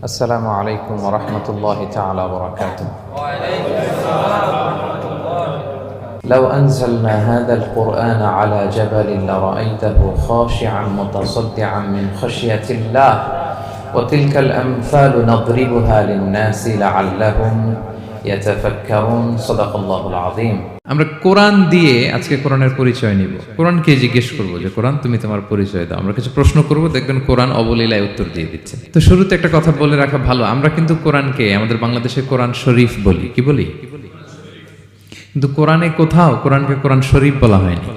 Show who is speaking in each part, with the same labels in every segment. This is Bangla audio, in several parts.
Speaker 1: السلام عليكم ورحمة الله تعالى وبركاته. لو أنزلنا هذا القرآن على جبل لرأيته خاشعا متصدعا من خشية الله وتلك الأمثال نضربها للناس لعلهم يتفكرون. صدق الله العظيم.
Speaker 2: আমরা কোরআন দিয়ে আজকে কোরআনের পরিচয় নিব। কোরআনকে জিজ্ঞেস করব যে কোরআন তুমি তোমার পরিচয় দাও। আমরা কিছু প্রশ্ন করব, দেখবেন কোরআন অবলীলায় উত্তর দিয়ে দিচ্ছে। তো শুরুতে একটা কথা বলে রাখা ভালো, আমরা কিন্তু কোরআনকে আমাদের বাংলাদেশে কোরআন শরীফ বলি। কি বলি? কিন্তু কোরআনে কোথাও কোরআনকে কোরআন শরীফ বলা হয়নি।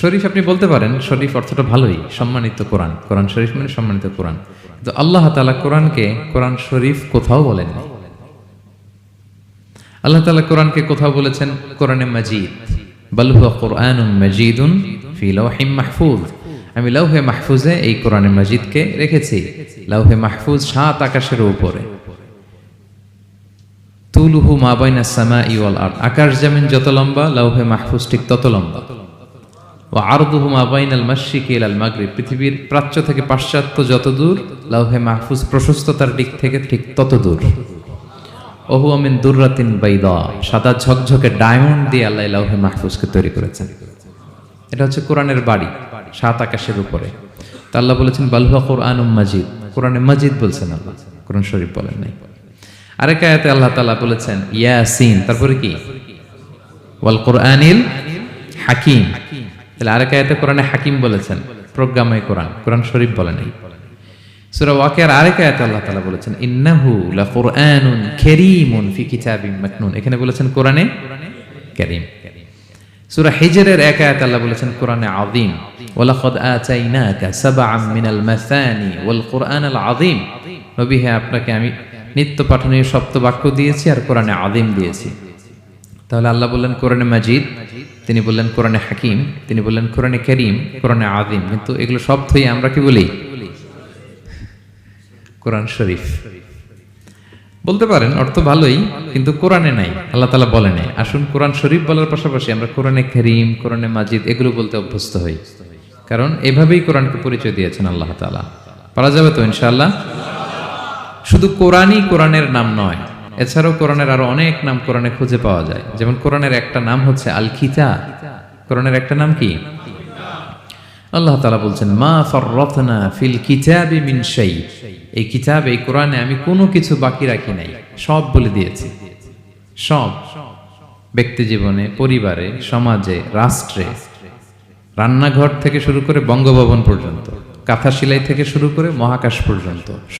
Speaker 2: শরীফ আপনি বলতে পারেন, শরীফ অর্থটা ভালোই, সম্মানিত কোরআন। কোরআন শরীফ মানে সম্মানিত কোরআন। কিন্তু আল্লাহ তাআলা কোরআনকে কোরআন শরীফ কোথাও বলেননি। আল্লাহ তাআলা কোরআনকে কোথাও বলেছেন কোরআনে মাজিদ, বাল হুয়া কুরআনুন মাজিদুন ফি লাওহিম মাহফুজ। আমি লাওহে মাহফুজে এই কোরআনে মাজিদকে রেখেছি। লাওহে মাহফুজ 7 আকাশের উপরে। তুলুহু মা বাইনাস সামাই ওয়াল আরদ, আকাশ জমিন যত লম্বা লাওহে মাহফুজ ঠিক তত লম্বা। ওয়া আরদুহু মা বাইনাল মাশরিকি ইলাল মাগরিব, পৃথিবীর প্রাচ্য থেকে পাশ্চাত্য যত দূর লাওহে মাহফুজ প্রশস্ততার দিক থেকে ঠিক তত দূর। ওহু মিন দুররাতিন বাইদা, সাদা ঝকঝকে ডায়মন্ড দিয়ে আল্লাহ লাওহে মাহফুজকে তৈরি করেছেন। এটা হচ্ছে কোরআনের বাড়ি 7 আকাশের উপরে। তা আল্লাহ বলেছেন বাল হুয়া কুরআনুম মাজিদ, কোরআনে মাজিদ বলছেন আল্লাহ, কোরআন শরীফ বলেন নাই। আরেক আয়াতে আল্লাহ তাআলা বলেছেন ইয়াসিন, তারপরে কি ওয়াল কুরআনিল হাকিম। তাহলে আরেক আয়াতে কোরআনে হাকিম বলেছেন, প্রজ্ঞাময় কোরআন, কোরআন শরীফ বলেন নাই। সূরা ওয়াকিয়ার আরেক আয়াতে আল্লাহ তাআলা বলেছেন ইন্নাহু লাকুরআনুন কারীমুন ফি কিতাবিম মাকনুন, এখানে বলেছেন কোরআনে কারীম। সূরা হিজরের এক আয়াতে আল্লাহ বলেছেন কোরআনে আযীম, ওয়ালাকাদ আতাইনাকা সাবআম মিনাল মাসানি ওয়াল কুরআনাল আযীম। নবী হে, আপনাকে আমি নিত্য পাঠনীয় সপ্ত বাক্য দিয়েছি আর কোরআনে আযীম দিয়েছি। তাহলে আল্লাহ বললেন কোরআনে মাজিদ, তিনি বললেন কোরআনে হাকিম, তিনি বললেন কোরআনে কারীম, কোরআনে আযীম। কিন্তু এগুলো সব থেকে আমরা কি বলি? কোরআন শরীফ বলতে পারেন, অর্থ ভালোই, কিন্তু কোরআনে নাই, আল্লাহ তাআলা বলে নাই। আসুন কোরআন শরীফ বলার পাশাপাশি আমরা কোরআনে কারীম, কোরআনে মাজিদ এগুলো বলতে অভ্যস্ত হই, কারণ এভাবেই কোরআনকে পরিচয় দিয়েছেন আল্লাহ তাআলা। পারা যাবে তো ইনশাআল্লাহ? শুধু কোরআনই কোরআনের নাম নয়, এছাড়াও কোরআনের আরো অনেক নাম কোরআনে খুঁজে পাওয়া যায়। যেমন কোরআনের একটা নাম হচ্ছে আল কিতাব। কোরআনের একটা নাম কি? আল্লাহ তাআলা বলছেন মা ফাররাতনা ফিল কিতাবি মিন শাই, এই কিতাব, এই কোরআনে আমি কোনো কিছু বাকি রাখি নাই, সব বলে দিয়েছি। সব, ব্যক্তি জীবনে, পরিবারে, সমাজে, রাষ্ট্রে, রান্নাঘর থেকে শুরু করে বঙ্গভবন পর্যন্ত, কাঁথা সেলাই থেকে শুরু করে মহাকাশ পর্যন্ত